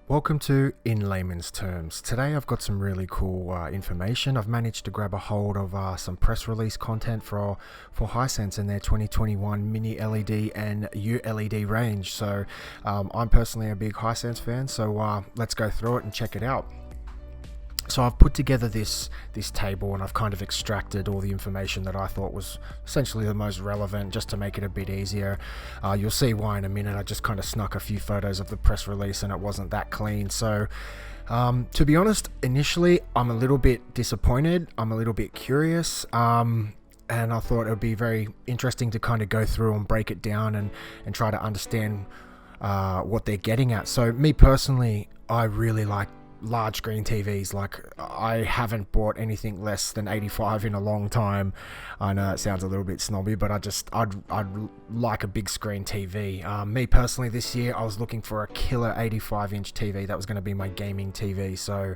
Welcome to In Layman's Terms. Today I've got some really cool information. I've managed to grab a hold of some press release content for Hisense in their 2021 mini LED and ULED range. So I'm personally a big Hisense fan, so let's go through it and check it out. So I've put together this table and I've kind of extracted all the information that I thought was essentially the most relevant, just to make it a bit easier. You'll see why in a minute. I just kind of snuck a few photos of the press release and it wasn't that clean. So to be honest, initially I'm a little bit disappointed. I'm a little bit curious. And I thought it would be very interesting to kind of go through and break it down and try to understand what they're getting at. So me personally, I really like large screen TVs. Like, I haven't bought anything less than 85 in a long time. I know it sounds a little bit snobby, but I'd like a big screen TV. Me personally, this year I was looking for a killer 85-inch TV that was going to be my gaming TV. So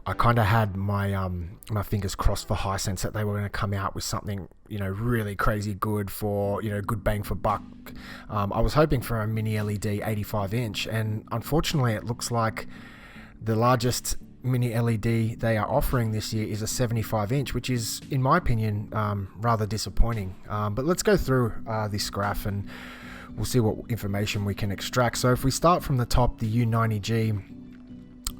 I kind of had my my fingers crossed for Hisense that they were going to come out with something, really crazy good for, good bang for buck. I was hoping for a mini LED 85-inch, and unfortunately it looks like the largest mini LED they are offering this year is a 75-inch, which is, in my opinion, rather disappointing. But let's go through this graph and we'll see what information we can extract. So if we start from the top, the U90G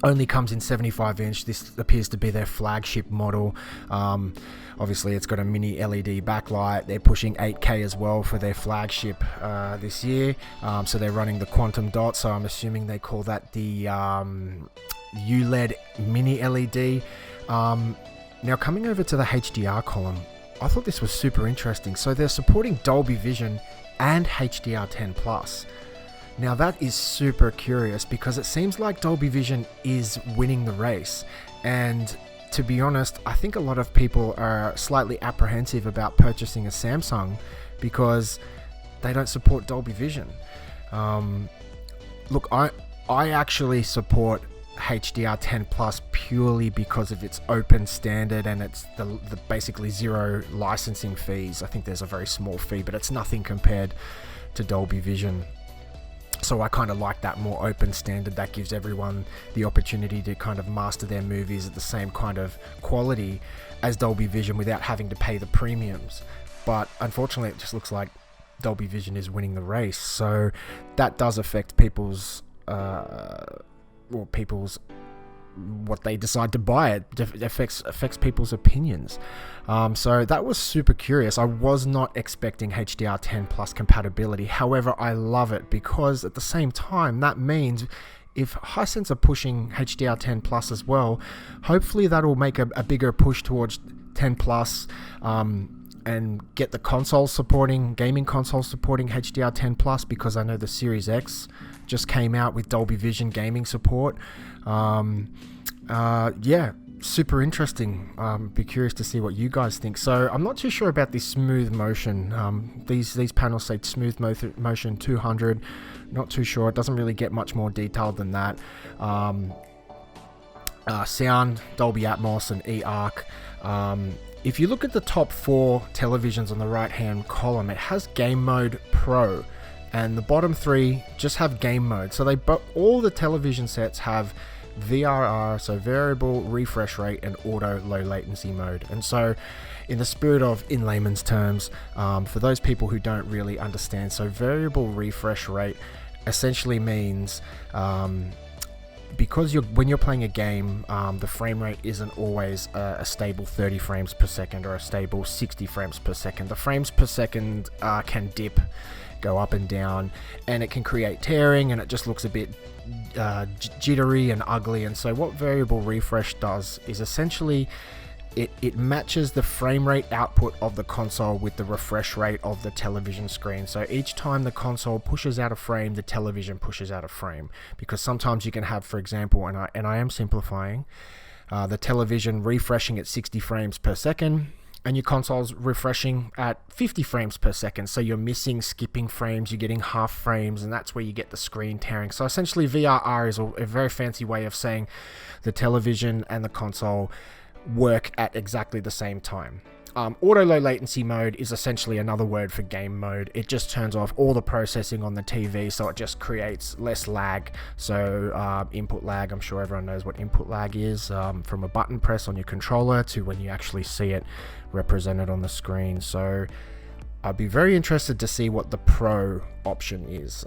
only comes in 75-inch. This appears to be their flagship model. Obviously it's got a mini LED backlight. They're pushing 8K as well for their flagship this year. So they're running the quantum dot, so I'm assuming they call that the ULED mini LED. Now coming over to the HDR column, I thought this was super interesting. So they're supporting Dolby Vision and HDR10 plus. Now that is super curious because it seems like Dolby Vision is winning the race, and to be honest, I think a lot of people are slightly apprehensive about purchasing a Samsung because they don't support Dolby Vision. Look, I actually support HDR10 plus purely because of its open standard and it's the basically zero licensing fees. I think there's a very small fee, but it's nothing compared to Dolby Vision. So I kind of like that more open standard that gives everyone the opportunity to kind of master their movies at the same kind of quality as Dolby Vision without having to pay the premiums. But unfortunately, it just looks like Dolby Vision is winning the race. So that does affect people's what they decide to buy. It affects people's opinions. So that was super curious. I was not expecting HDR10 plus compatibility. However, I love it because at the same time, that means if Hisense are pushing HDR10 plus as well, hopefully that'll make a bigger push towards 10 plus, and get the gaming consoles supporting HDR10 plus, because I know the Series X just came out with Dolby Vision gaming support. Yeah, super interesting. Be curious to see what you guys think. So I'm not too sure about this smooth motion. These panels say smooth motion 200. Not too sure. It doesn't really get much more detailed than that. Sound, Dolby Atmos and eARC. If you look at the top 4 televisions on the right hand column, it has Game Mode Pro, and the bottom 3 just have Game Mode. So all the television sets have VRR, so variable refresh rate, and auto low latency mode. And so in the spirit of In Layman's Terms, for those people who don't really understand, so variable refresh rate essentially means because when you're playing a game, the frame rate isn't always a stable 30 frames per second or a stable 60 frames per second. The frames per second can dip, go up and down, and it can create tearing, and it just looks a bit jittery and ugly. And so what variable refresh does is essentially it matches the frame rate output of the console with the refresh rate of the television screen. So each time the console pushes out a frame, the television pushes out a frame, because sometimes you can have, for example, and I am simplifying, the television refreshing at 60 frames per second and your console's refreshing at 50 frames per second. So you're skipping frames, you're getting half frames, and that's where you get the screen tearing. So essentially VRR is a very fancy way of saying the television and the console work at exactly the same time. Auto low latency latencycycy mode is essentially another word for game mode. It just turns off all the processing on the TV, so it just creates less lag. So input lag, I'm sure everyone knows what input lag is, from a button press on your controller to when you actually see it represented on the screen. So I'd be very interested to see what the Pro option is.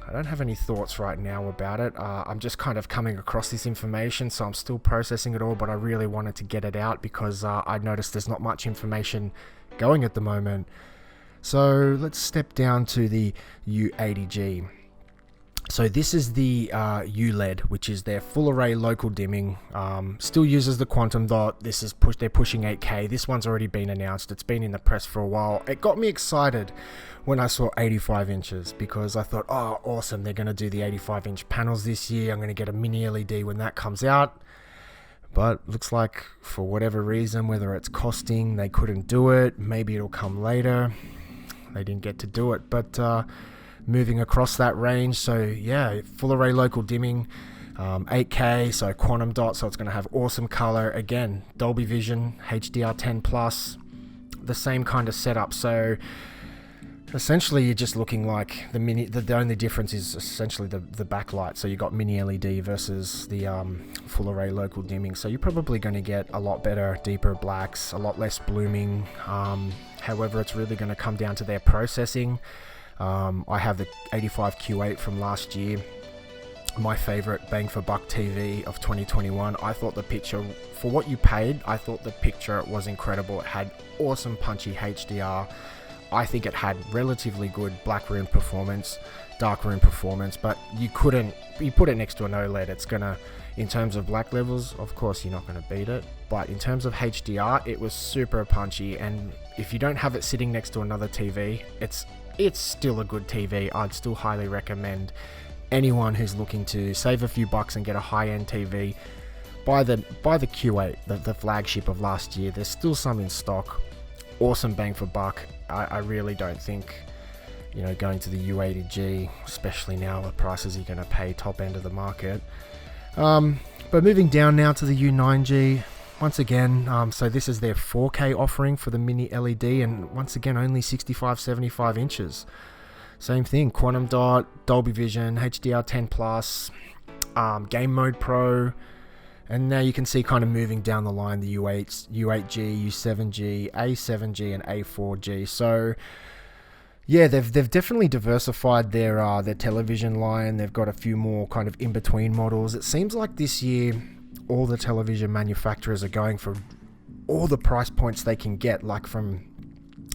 I don't have any thoughts right now about it. I'm just kind of coming across this information, so I'm still processing it all, but I really wanted to get it out because I noticed there's not much information going at the moment. So let's step down to the U80G. So this is the ULED, which is their full array local dimming. Still uses the quantum dot. This is they're pushing 8K. This one's already been announced. It's been in the press for a while. It got me excited when I saw 85 inches because I thought, oh, awesome, they're going to do the 85-inch panels this year. I'm going to get a mini LED when that comes out. But looks like for whatever reason, whether it's costing, they couldn't do it. Maybe it'll come later. They didn't get to do it, but moving across that range. So yeah, full array local dimming, 8K, so quantum dot, so it's going to have awesome color. Again, Dolby Vision, HDR10 plus, the same kind of setup. So essentially you're just looking like the only difference is essentially the backlight. So you got mini LED versus the full array local dimming. So you're probably going to get a lot better, deeper blacks, a lot less blooming. However, it's really going to come down to their processing. I have the 85Q8 from last year, my favorite bang for buck TV of 2021. I thought the picture, for what you paid, I thought the picture was incredible. It had awesome punchy HDR. I think it had relatively good black room performance, dark room performance, but you put it next to an OLED, it's gonna, in terms of black levels, of course you're not gonna beat it, but in terms of HDR, it was super punchy. And if you don't have it sitting next to another TV, it's still a good TV. I'd still highly recommend anyone who's looking to save a few bucks and get a high-end TV, buy the Q8, the flagship of last year. There's still some in stock. Awesome bang for buck. I really don't think, going to the U80G, especially now the prices you're going to pay top end of the market. But moving down now to the U9G. Once again, so this is their 4K offering for the mini LED, and once again only 65-75 inches. Same thing, quantum dot, Dolby Vision, HDR10 plus, game mode Pro, and now you can see kind of moving down the line the U8G, U7G, A7G, and A4G. So yeah, they've definitely diversified their television line. They've got a few more kind of in between models. It seems like this year all the television manufacturers are going for all the price points they can get, like from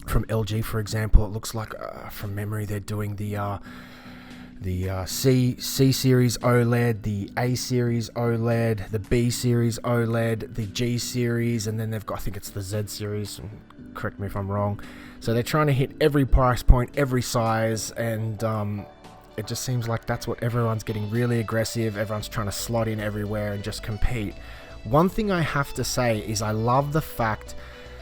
LG, for example. It looks like from memory they're doing the C series OLED, the A series OLED, the B series OLED, the G series, and then they've got, I think it's the Z series, correct me if I'm wrong. So they're trying to hit every price point, every size, and it just seems like that's what everyone's getting really aggressive. Everyone's trying to slot in everywhere and just compete. One thing I have to say is I love the fact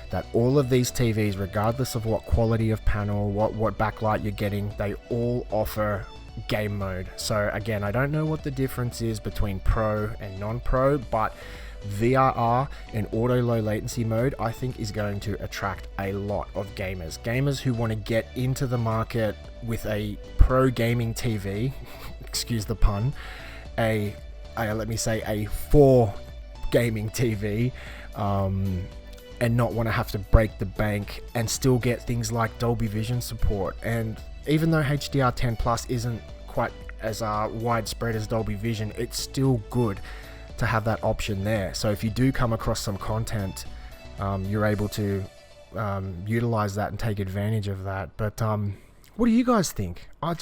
that all of these TVs, regardless of what quality of panel, what backlight you're getting, they all offer game mode. So again, I don't know what the difference is between pro and non-pro, but VRR and auto low latency mode I think is going to attract a lot of gamers who want to get into the market with a pro gaming TV excuse the pun, let me say a 4 gaming TV, and not want to have to break the bank and still get things like Dolby Vision support. And even though HDR10 plus isn't quite as widespread as Dolby Vision, it's still good to have that option there. So if you do come across some content, you're able to utilize that and take advantage of that. But what do you guys think? I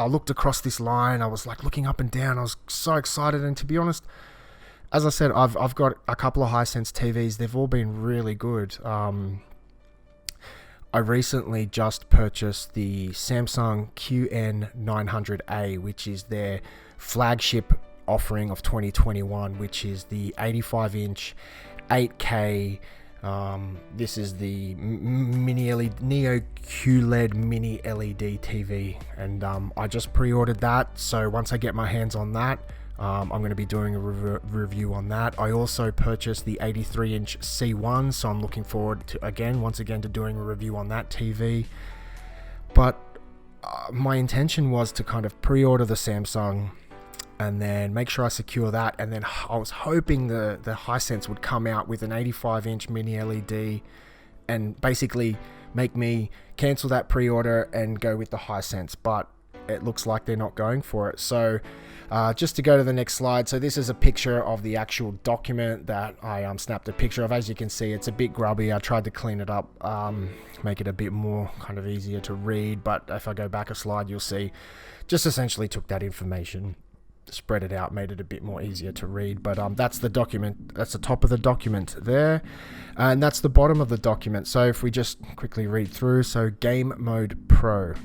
looked across this line, I was like looking up and down, I was so excited, and to be honest, as I said, I've got a couple of Hisense TVs. They've all been really good. I recently just purchased the Samsung QN900A, which is their flagship offering of 2021, which is the 85-inch 8K. This is the mini LED, Neo QLED mini LED TV, and I just pre-ordered that. So once I get my hands on that, I'm going to be doing a review on that. I also purchased the 83-inch C1, so I'm looking forward to once again to doing a review on that TV. But my intention was to kind of pre-order the Samsung and then make sure I secure that, and then I was hoping the Hisense would come out with an 85-inch mini LED and basically make me cancel that pre-order and go with the Hisense, but it looks like they're not going for it. So just to go to the next slide, so this is a picture of the actual document that I snapped a picture of. As you can see, it's a bit grubby. I tried to clean it up, make it a bit more kind of easier to read, but if I go back a slide, you'll see just essentially took that information, spread it out, made it a bit more easier to read. But that's the document, that's the top of the document there, and that's the bottom of the document. So if we just quickly read through, so Game Mode Pro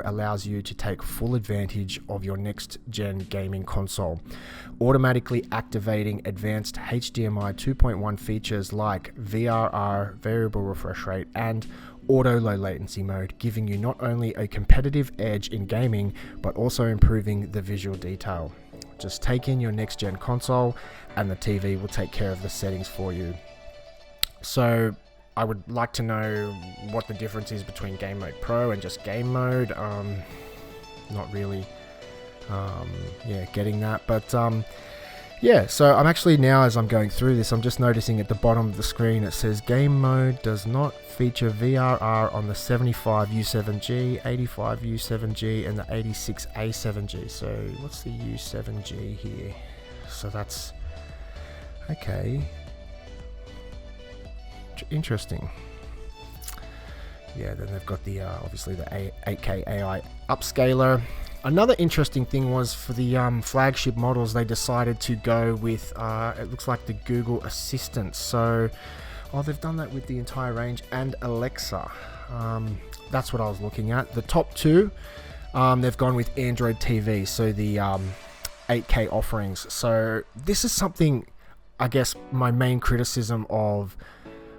allows you to take full advantage of your next gen gaming console, automatically activating advanced HDMI 2.1 features like VRR, variable refresh rate, and auto low latency mode, giving you not only a competitive edge in gaming but also improving the visual detail. Just take in your next gen console and the TV will take care of the settings for you. So I would like to know what the difference is between Game Mode Pro and just Game Mode. Not really getting that, but yeah, so I'm actually now, as I'm going through this, I'm just noticing at the bottom of the screen it says Game Mode does not feature VRR on the 75 U7G, 85 U7G, and the 86 A7G. So what's the U7G here? So that's okay. Interesting. Yeah, then they've got the obviously the 8K AI upscaler. Another interesting thing was for the flagship models, they decided to go with, it looks like the Google Assistant. So, they've done that with the entire range, and Alexa. That's what I was looking at. The top two, they've gone with Android TV, so the 8K offerings. So this is something, I guess, my main criticism of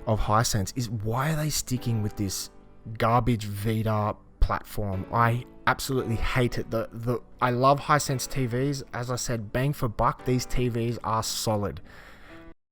Hisense is, why are they sticking with this garbage Vita platform? I absolutely hate it. I love Hisense TVs. As I said, bang for buck, these TVs are solid.